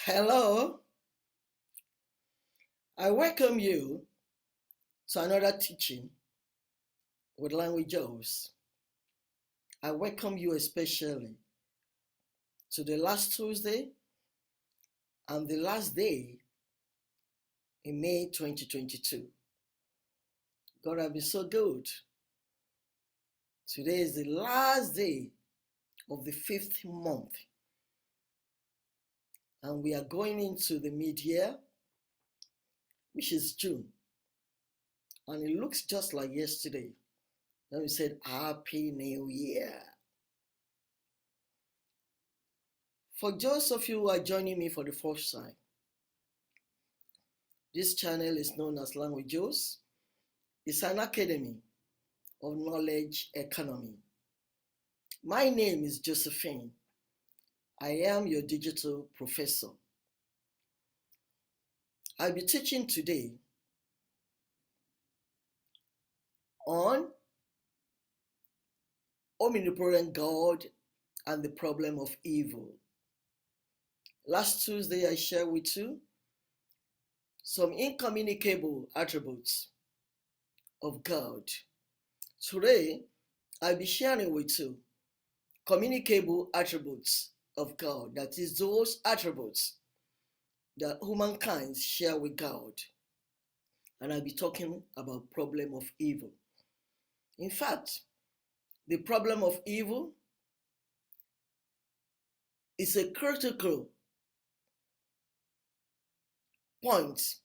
Hello, I welcome you to another teaching with Learn with Joes. I welcome you especially to the last Tuesday and the last day in May 2022. God has been so good. Today is the last day of the 5th month, and we are going into the mid-year, which is June. And it looks just like yesterday. Then we said, Happy New Year. For those of you who are joining me for the first time, this channel is known as Learn with Joes. It's an academy of knowledge economy. My name is Josephine. I am your digital professor. I'll be teaching today on Omnipotent God and the problem of evil. Last Tuesday, I shared with you some incommunicable attributes of God. Today, I'll be sharing with you communicable attributes of God. That is, those attributes that humankind share with God. And I'll be talking about problem of evil. In fact, the problem of evil is a critical point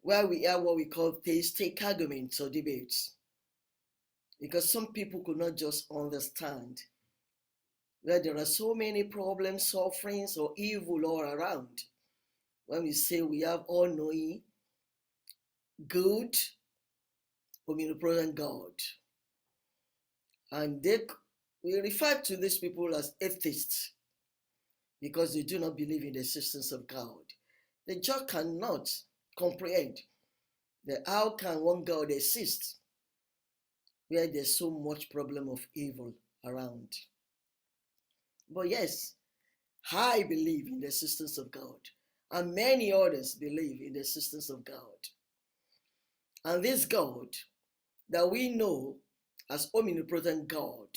where we have what we call theistic arguments or debates. Because some people could not just understand that there are so many problems, sufferings, or evil all around. When we say we have all-knowing, good, omnipotent God. And we refer to these people as atheists because they do not believe in the existence of God. They just cannot comprehend that how can one God exist where there's so much problem of evil around. But yes, I believe in the existence of God, and many others believe in the existence of God. And this God that we know as omnipotent God,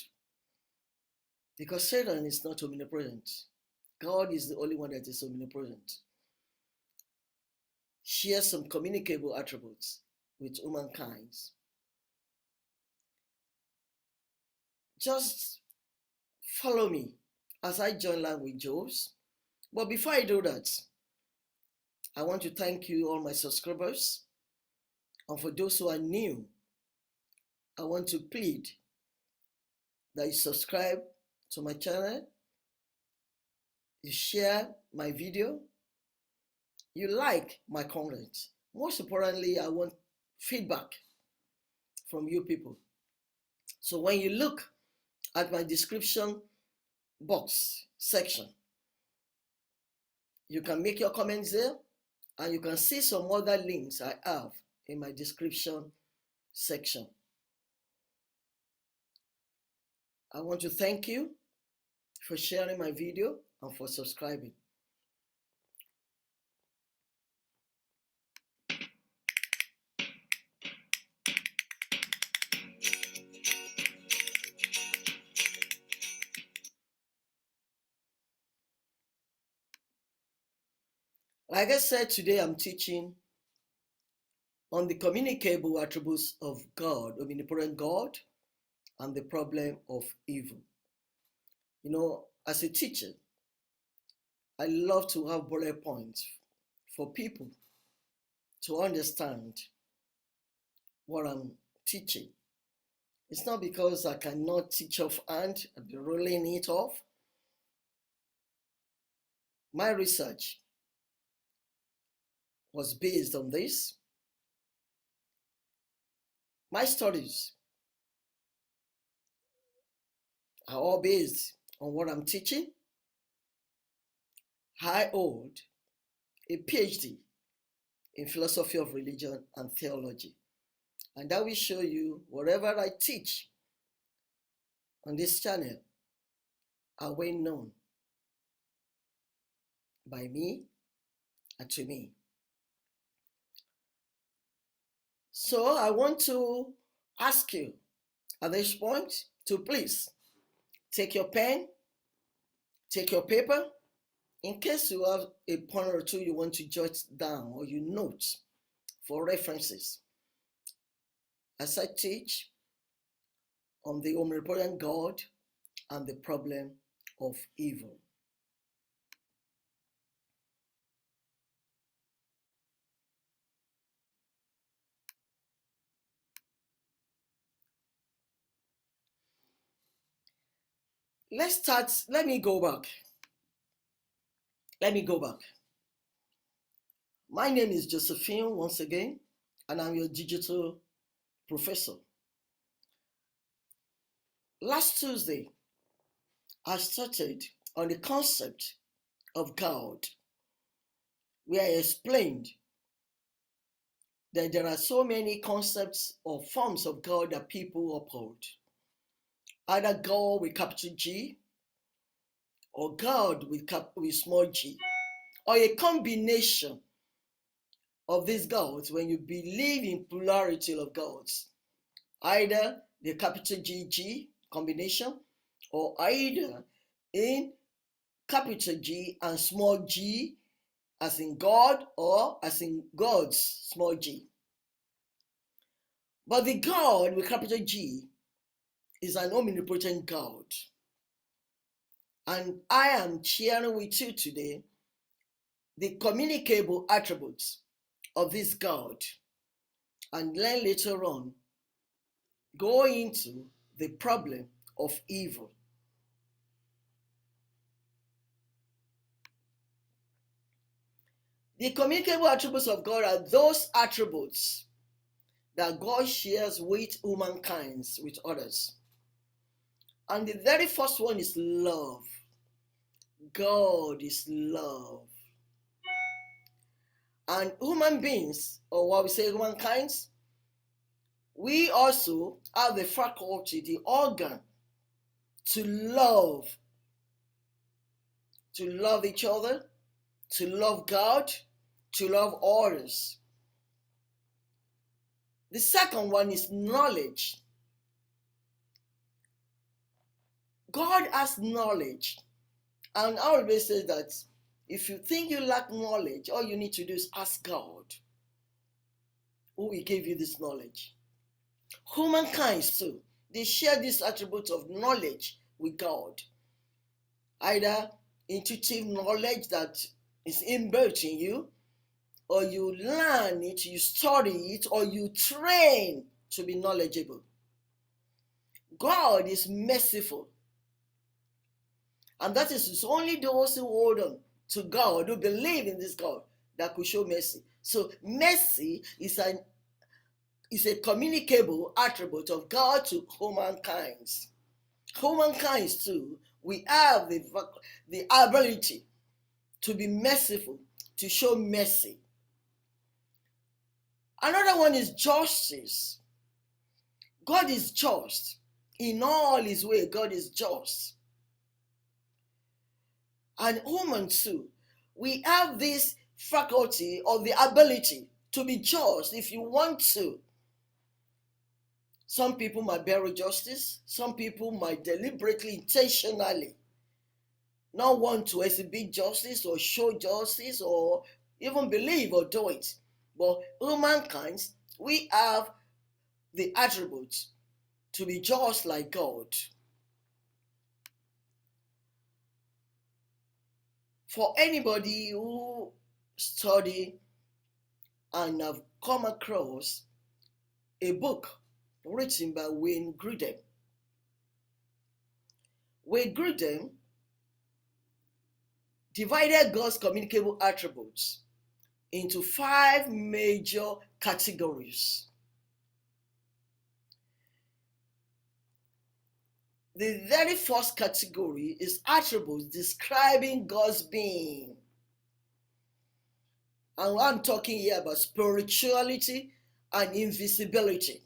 because Satan is not omnipotent. God is the only one that is omnipotent. Shares some communicable attributes with humankind. Just follow me as I join Learn with Joes. But before I do that, I want to thank you, all my subscribers. And for those who are new, I want to plead that you subscribe to my channel, you share my video, you like my content. Most importantly, I want feedback from you people. So when you look at my description box section, you can make your comments there, and you can see some other links I have in my description section. I want to thank you for sharing my video and for subscribing. Like I said, today I'm teaching on the communicable attributes of God, omnipotent God, and the problem of evil. You know, as a teacher, I love to have bullet points for people to understand what I'm teaching. It's not because I cannot teach offhand, I'll be rolling it off. My research was based on this. My studies are all based on what I'm teaching. I hold a Ph.D. in philosophy of religion and theology. And that will show you whatever I teach on this channel are well known by me and to me. So I want to ask you at this point to please take your pen, take your paper, in case you have a point or two you want to jot down or you note for references. As I teach on the omnipotent God and the problem of evil. Let's start. Let me go back. My name is Josephine once again, and I'm your digital professor. Last Tuesday, I started on the concept of God, where I explained that there are so many concepts or forms of God that people uphold. Either God with capital G, or God with small g, or a combination of these gods when you believe in plurality of gods. Either the capital GG combination, or either in capital G and small g as in God, or as in God's small g. But the God with capital G is an omnipotent God. And I am sharing with you today the communicable attributes of this God, and then later on go into the problem of evil. The communicable attributes of God are those attributes that God shares with humankind, with others. And the very first one is love. God is love. And human beings, or what we say humankind, we also have the faculty, the organ to love each other, to love God, to love others. The second one is knowledge. God has knowledge. And I always say that if you think you lack knowledge, all you need to do is ask God, who will give you this knowledge. Humankind too, they share this attribute of knowledge with God. Either intuitive knowledge that is inbuilt in you, or you learn it, you study it, or you train to be knowledgeable. God is merciful. And that is it's only those who hold on to God, who believe in this God, that could show mercy. So mercy is a communicable attribute of God to humankind. Humankind too, we have the ability to be merciful, to show mercy. Another one is justice. God is just. In all his way, God is just. And human too, we have this faculty or the ability to be just if you want to. Some people might bury justice. Some people might deliberately, intentionally not want to exhibit justice or show justice or even believe or do it. But humankind, we have the attributes to be just like God. For anybody who study and have come across a book written by Wayne Grudem. Wayne Grudem divided God's communicable attributes into 5 major categories. The very first category is attributes describing God's being. And I'm talking here about spirituality and invisibility.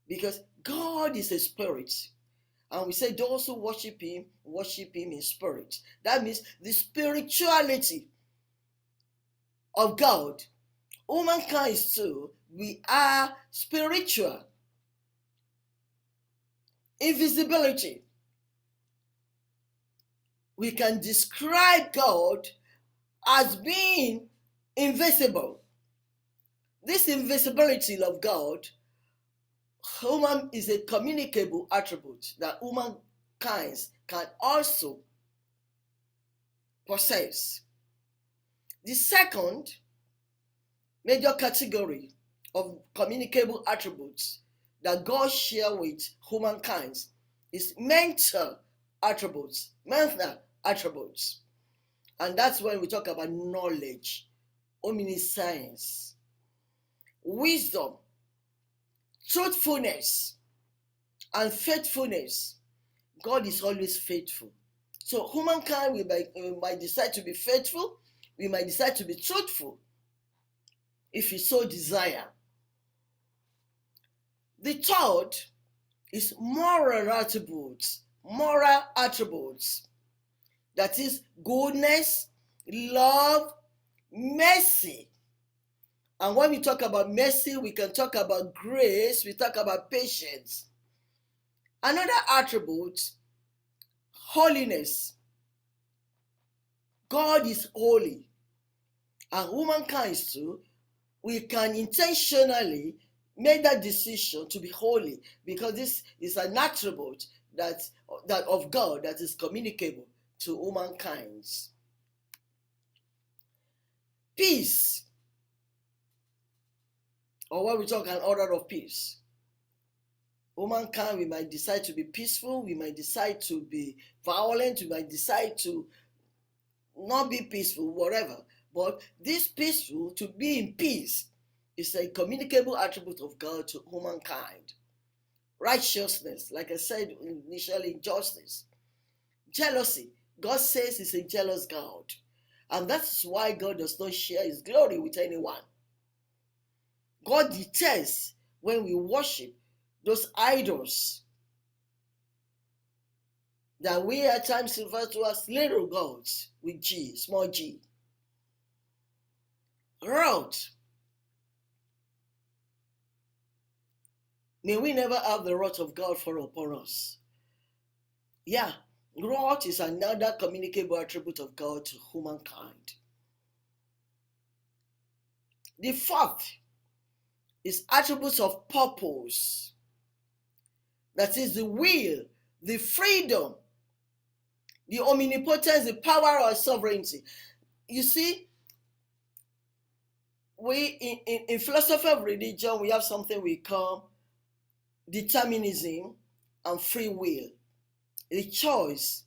Because God is a spirit, And we say those who worship him in spirit. That means the spirituality of God. Humankind too, we are spiritual. Invisibility. We can describe God as being invisible. This invisibility of God, human, is a communicable attribute that humankind can also possess. The second major category of communicable attributes that God shares with humankind is mental attributes. And that's when we talk about knowledge, omniscience, wisdom, truthfulness, and faithfulness. God is always faithful. So humankind, we might decide to be faithful, we might decide to be truthful, if you so desire. The third is moral attributes. Moral attributes. That is goodness, love, mercy. And when we talk about mercy, we can talk about grace, we talk about patience. Another attribute, holiness. God is holy. And humankind too, we can intentionally make that decision to be holy, because this is an attribute that of God that is communicable to humankind. Peace, or when we talk an order of peace. Humankind, we might decide to be peaceful, we might decide to be violent, we might decide to not be peaceful, whatever. But this peaceful, to be in peace, is a communicable attribute of God to humankind. Righteousness, like I said initially, justice. Jealousy, God says he's a jealous God. And that's why God does not share his glory with anyone. God detests when we worship those idols that we at times refer to as little gods with G, small g. Wrath. May we never have the wrath of God fall upon us. Yeah, wrath is another communicable attribute of God to humankind. The fourth is attributes of purpose. That is the will, the freedom, the omnipotence, the power of sovereignty. You see, we in philosophy of religion, we have something we call determinism and free will. A choice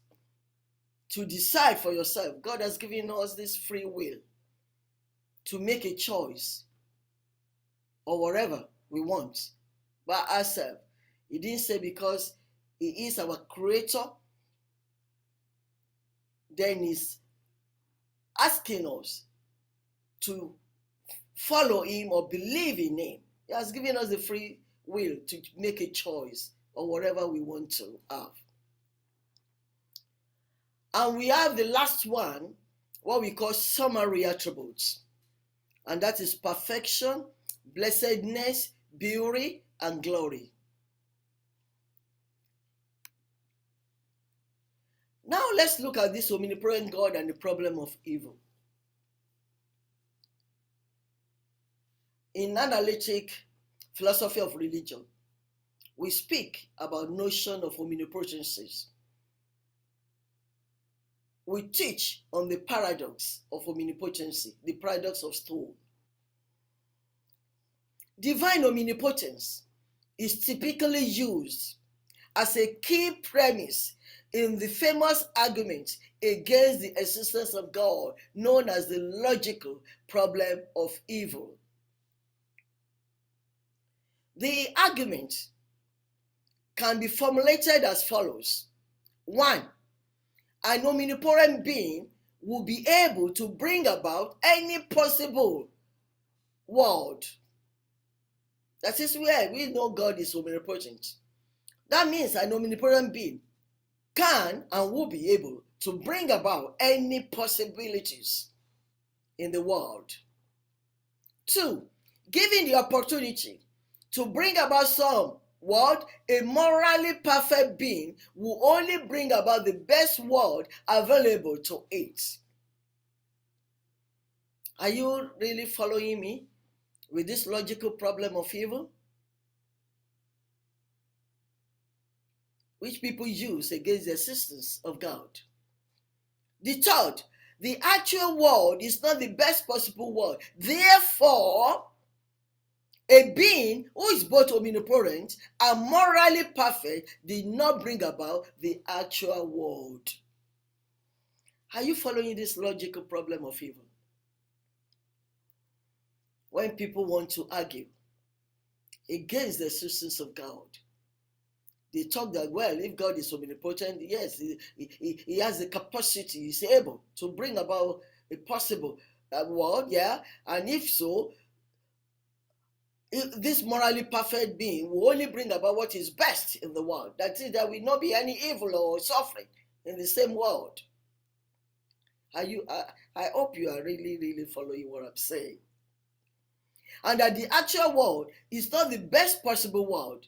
to decide for yourself. God has given us this free will to make a choice or whatever we want by ourselves. He didn't say because he is our creator, then he's asking us to follow him or believe in him. He has given us the free will to make a choice or whatever we want to have. And we have the last one, what we call summary attributes. And that is perfection, blessedness, beauty, and glory. Now let's look at this omnipotent God and the problem of evil. In analytic philosophy of religion, we speak about notion of omnipotencies. We teach on the paradox of omnipotency, the paradox of stone. Divine omnipotence is typically used as a key premise in the famous argument against the existence of God, known as the logical problem of evil. The argument can be formulated as follows. 1. An omnipotent being will be able to bring about any possible world. That is where we know God is omnipotent. That means an omnipotent being can and will be able to bring about any possibilities in the world. 2, given the opportunity to bring about some world, a morally perfect being will only bring about the best world available to it. Are you really following me with this logical problem of evil, which people use against the existence of God? The third, the actual world is not the best possible world. Therefore, a being who is both omnipotent and morally perfect did not bring about the actual world. Are you following this logical problem of evil? When people want to argue against the existence of God, they talk that, well, if God is omnipotent, yes, he has the capacity, he's able to bring about a possible world, yeah, and if so, this morally perfect being will only bring about what is best in the world. That is, there will not be any evil or suffering in the same world. I hope you are really, really following what I'm saying. And that the actual world is not the best possible world.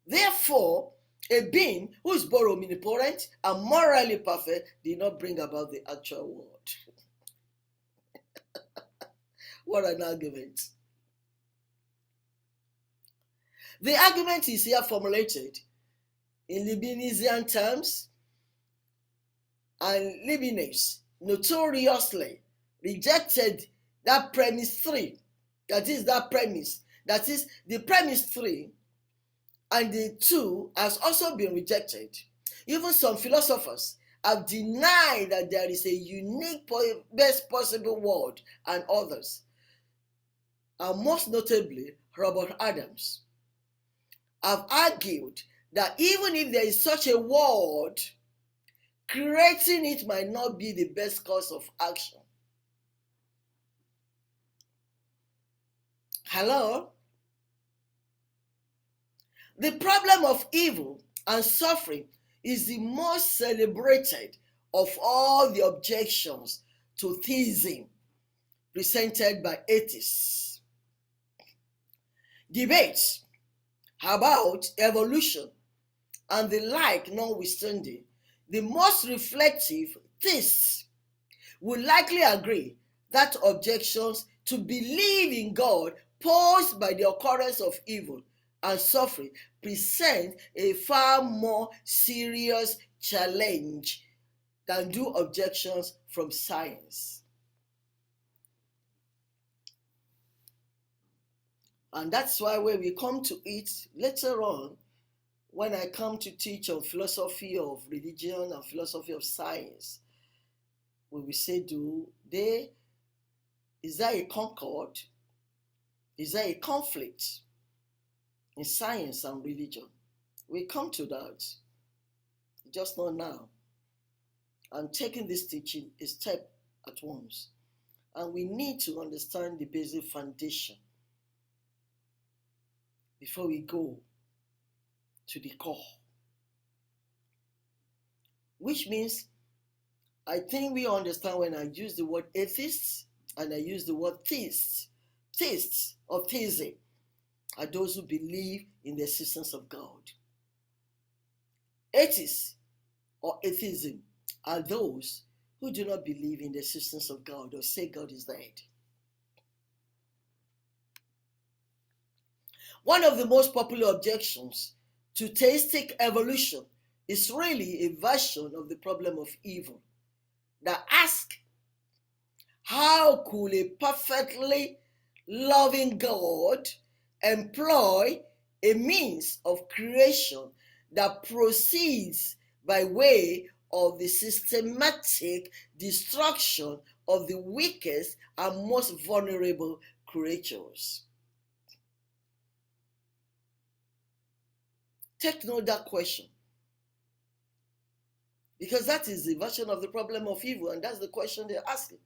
Therefore, a being who is both omnipotent and morally perfect did not bring about the actual world. What an argument. The argument is here formulated in Leibnizian terms, and Leibniz notoriously rejected that premise 3. That is the premise 3, and the 2 has also been rejected. Even some philosophers have denied that there is a unique best possible world, and others, and most notably Robert Adams, have argued that even if there is such a world, creating it might not be the best course of action. Hello? The problem of evil and suffering is the most celebrated of all the objections to theism presented by atheists. Debates about evolution and the like notwithstanding, the most reflective theists will likely agree that objections to believe in God posed by the occurrence of evil and suffering present a far more serious challenge than do objections from science. And that's why when we come to it later on, when I come to teach on philosophy of religion and philosophy of science, we will say, is there a concord? Is there a conflict in science and religion? We come to that, just not now. I'm taking this teaching a step at once. And we need to understand the basic foundation before we go to the core. Which means, I think we understand when I use the word atheists and I use the word theists. Theists or theism are those who believe in the existence of God. Atheists or atheism are those who do not believe in the existence of God or say God is dead. One of the most popular objections to theistic evolution is really a version of the problem of evil that asks, how could a perfectly loving God employ a means of creation that proceeds by way of the systematic destruction of the weakest and most vulnerable creatures? Take note of that question, because that is the version of the problem of evil, and that's the question they're asking.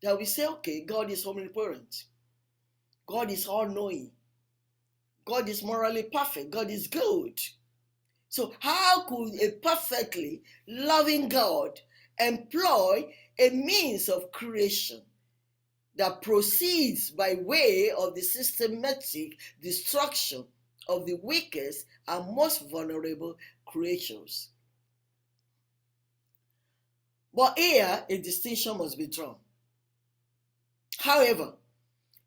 That we say, okay, God is omnipotent, God is all-knowing, God is morally perfect, God is good. So how could a perfectly loving God employ a means of creation that proceeds by way of the systematic destruction of the weakest and most vulnerable creatures? But here, a distinction must be drawn. However,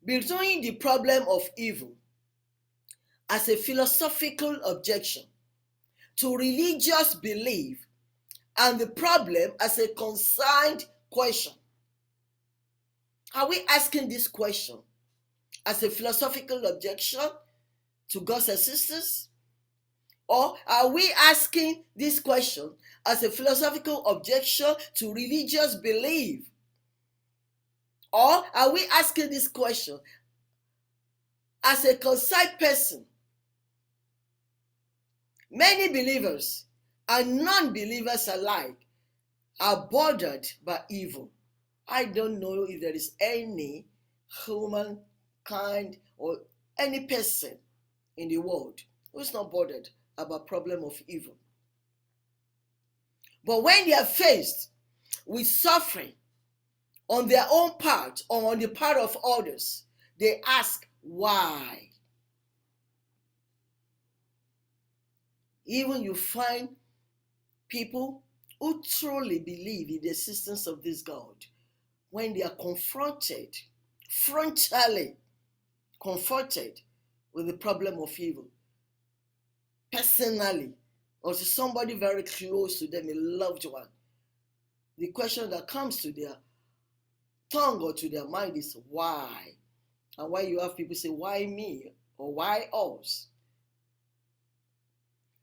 between the problem of evil as a philosophical objection to religious belief and the problem as a concerned question, are we asking this question as a philosophical objection to God's existence? Or are we asking this question as a philosophical objection to religious belief? Or are we asking this question as a concerned person? Many believers and non-believers alike are bothered by evil. I don't know if there is any humankind or any person in the world who's not bothered about problem of evil. But when they are faced with suffering on their own part or on the part of others, they ask why. Even you find people who truly believe in the existence of this God, when they are confronted, frontally confronted with the problem of evil, personally, or to somebody very close to them, a loved one, the question that comes to their tongue or to their mind is why? And why you have people say, why me? Or why us?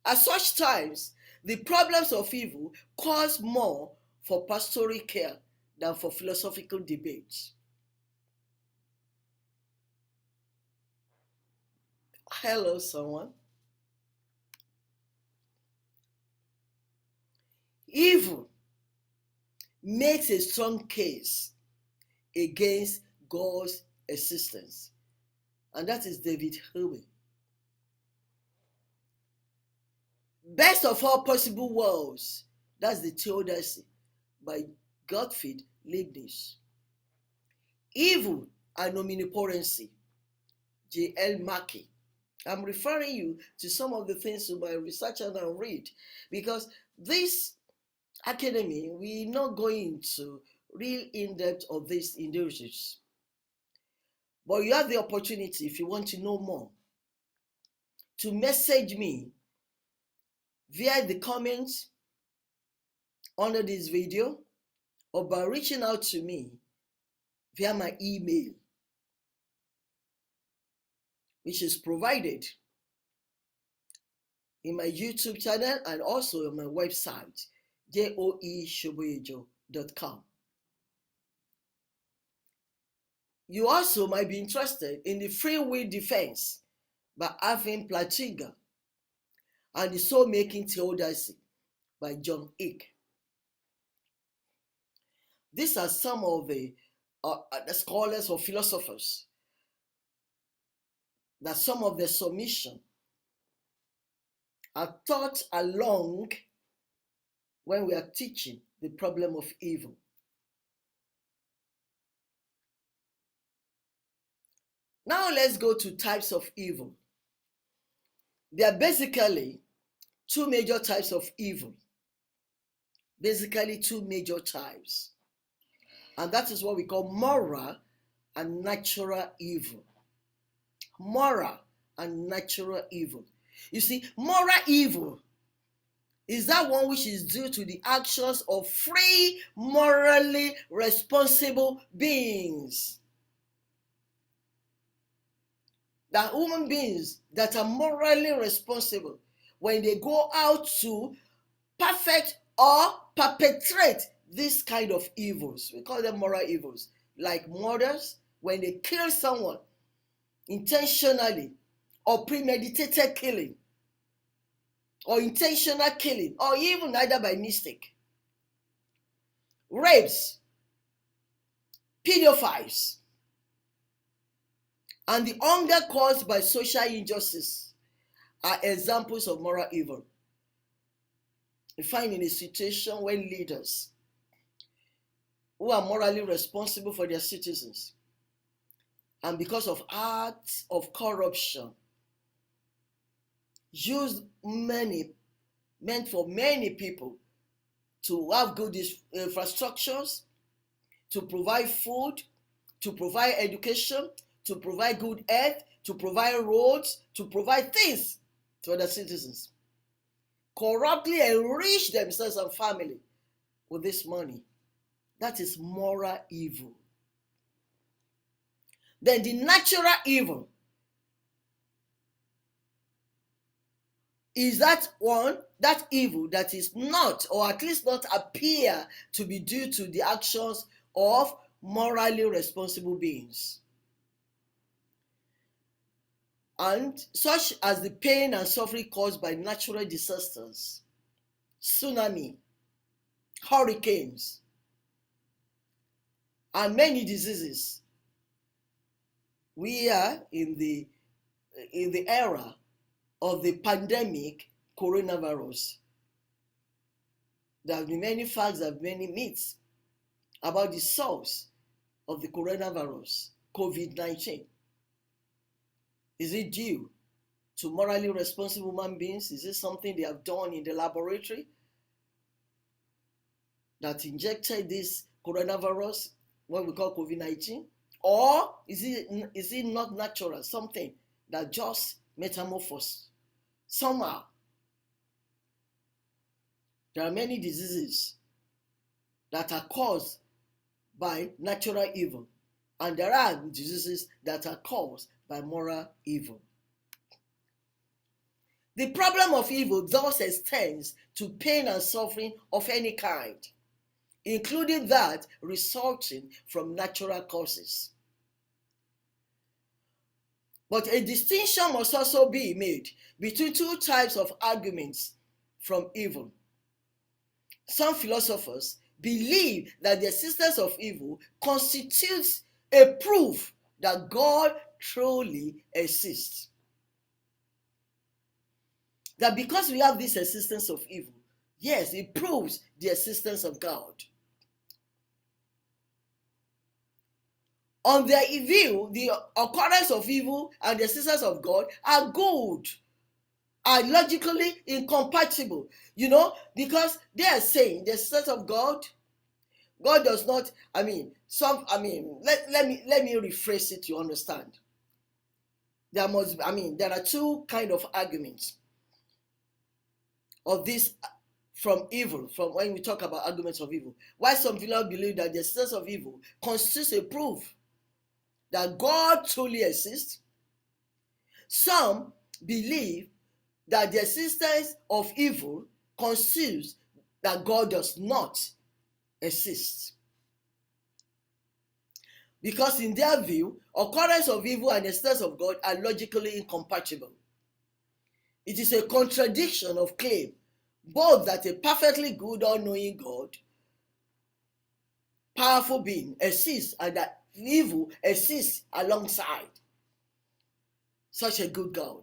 At such times, the problems of evil cause more for pastoral care than for philosophical debates. Hello, someone. Evil makes a strong case against God's existence. And that is David Hume. Best of all possible worlds, that's the theodicy by Gottfried Leibniz. Evil and omnipotency, J.L. Mackie. I'm referring you to some of the things to my research and read, because this academy, we're not going to real in-depth of this in doses. But you have the opportunity, if you want to know more, to message me via the comments under this video or by reaching out to me via my email, which is provided in my YouTube channel and also on my website, joesoboyejo.com. You also might be interested in the free will defense by Alvin Plantinga and the soul-making theodicy by John Icke. These are some of the scholars or philosophers that some of their submission are taught along when we are teaching the problem of evil. Now let's go to types of evil. There are basically two major types of evil. Basically two major types. And that is what we call moral and natural evil. Moral and natural evil. You see, moral evil is that one which is due to the actions of free, morally responsible beings. That human beings that are morally responsible, when they go out to perfect or perpetrate this kind of evils, we call them moral evils, like murders, when they kill someone intentionally, or premeditated killing, or intentional killing, or even either by mistake. Rapes, pedophiles, and the hunger caused by social injustice are examples of moral evil. We find in a situation where leaders who are morally responsible for their citizens, and because of acts of corruption, use money meant for many people to have good infrastructures, to provide food, to provide education, to provide good health, to provide roads, to provide things to other citizens. Corruptly enrich themselves and family with this money. That is moral evil. Then the natural evil is that evil that is not, or at least not appear to be due to the actions of morally responsible beings. And such as the pain and suffering caused by natural disasters, tsunami, hurricanes, and many diseases. We are in the era of the pandemic coronavirus. There have been many facts, there have been many myths about the source of the coronavirus, COVID-19. Is it due to morally responsible human beings? Is it something they have done in the laboratory that injected this coronavirus, what we call COVID-19? Or is it not natural, something that just metamorphosed somehow? There are many diseases that are caused by natural evil, and there are diseases that are caused by moral evil. The problem of evil thus extends to pain and suffering of any kind, including that resulting from natural causes. But a distinction must also be made between two types of arguments from evil. Some philosophers believe that the existence of evil constitutes a proof that God truly exists. That because we have this existence of evil, yes, it proves the existence of God. On their view, the occurrence of evil and the existence of God are good, are logically incompatible, because they are saying the existence of God does not, let me rephrase it to understand. There are two kind of arguments of this from evil, from when we talk about arguments of evil. Why some people believe that the existence of evil constitutes a proof that God truly exists. Some believe that the existence of evil constitutes that God does not exist. Because in their view, occurrence of evil and existence of God are logically incompatible. It is a contradiction of claim, both that a perfectly good, all-knowing God, powerful being, exists, and that evil exists alongside such a good God.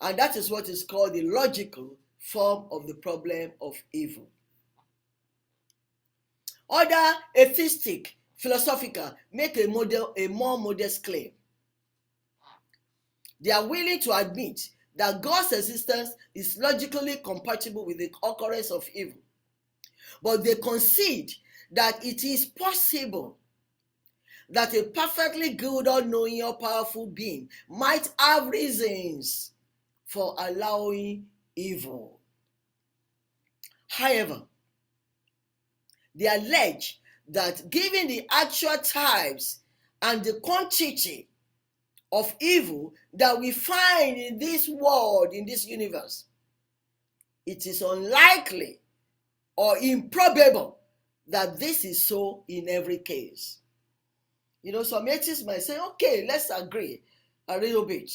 And that is what is called the logical form of the problem of evil. Other atheistic philosophical make a more modest claim. They are willing to admit that God's existence is logically compatible with the occurrence of evil, but they concede that it is possible that a perfectly good, all-knowing, or powerful being might have reasons for allowing evil. However, they allege that given the actual types and the quantity of evil that we find in this world, in this universe, it is unlikely or improbable that this is so in every case. Some atheists might say, okay, let's agree a little bit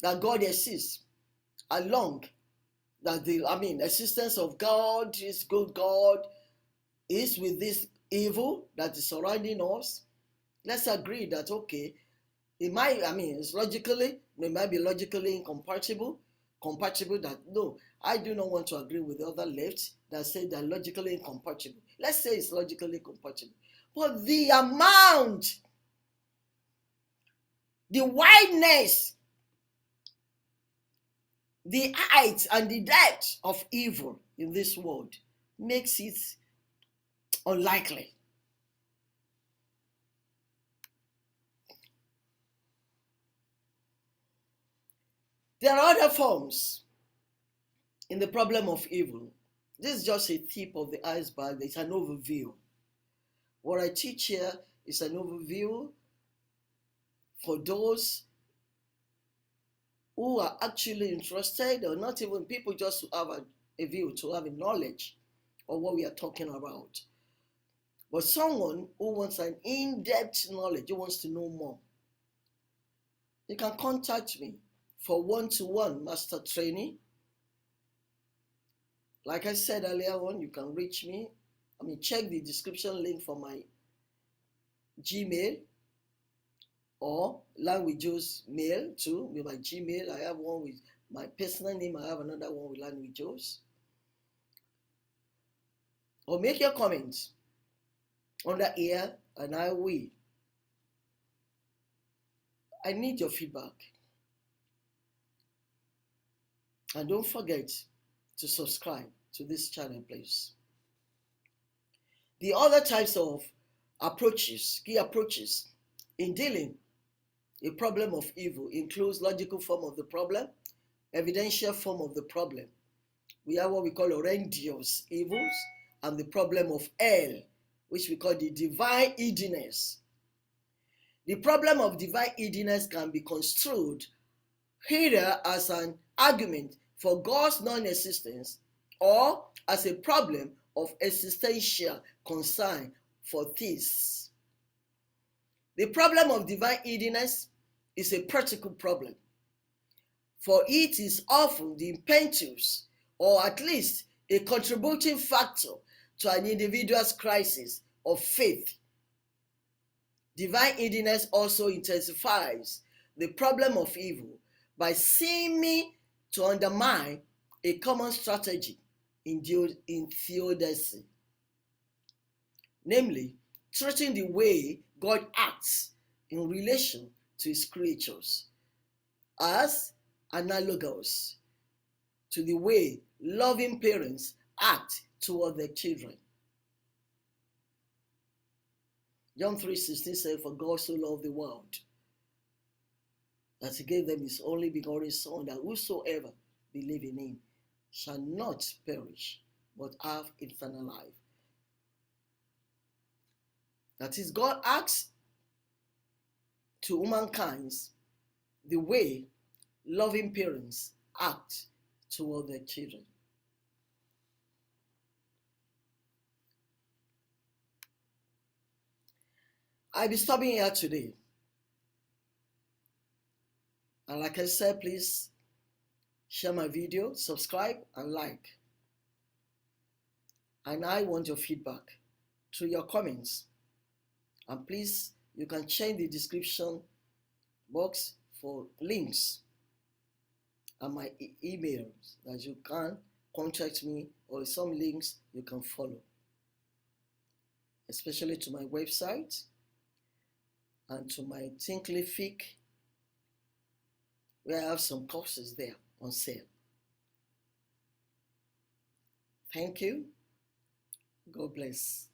that God exists, along that the existence of God, is good God, is with this evil that is surrounding us. Let's agree that, okay, it might be logically incompatible, that no, I do not want to agree with the other left that say they're logically incompatible. Let's say it's logically incompatible. But the amount, the wideness, the height and the depth of evil in this world makes it unlikely. There are other forms in the problem of evil. This is just a tip of the iceberg. It's an overview. What I teach here is an overview for those who are actually interested, or not even people, just to have a view, to have a knowledge of what we are talking about. But someone who wants an in-depth knowledge, who wants to know more, you can contact me for one-to-one master training. Like I said earlier on, you can reach me. Check the description link for my Gmail or learnwithjoes mail too, with my Gmail. I have one with my personal name. I have another one with learnwithjoes. Or make your comments under here, and I will. I need your feedback. And don't forget to subscribe to this channel, please. The other types of approaches, key approaches in dealing a problem of evil includes logical form of the problem, evidential form of the problem. We have what we call horrendous evils, and the problem of hell, which we call the divine heediness. The problem of divine heediness can be construed either as an argument for God's non-existence or as a problem of existential concern for theists. The problem of divine heediness is a practical problem, for it is often the impetus, or at least a contributing factor to an individual's crisis of faith. Divine heediness also intensifies the problem of evil by seeming to undermine a common strategy in theodicy, namely treating the way God acts in relation to his creatures as analogous to the way loving parents act toward their children. John 3:16 says, "For God so loved the world that he gave them his only begotten Son, that whosoever believe in him shall not perish, but have eternal life." That is, God acts to humankind the way loving parents act toward their children. I'll be stopping here today. And like I said, please share my video, subscribe, and like. And I want your feedback through your comments. And please, you can check the description box for links and my emails that you can contact me, or some links you can follow, especially to my website and to my Thinkific, where I have some courses there on sale. Thank you. God bless.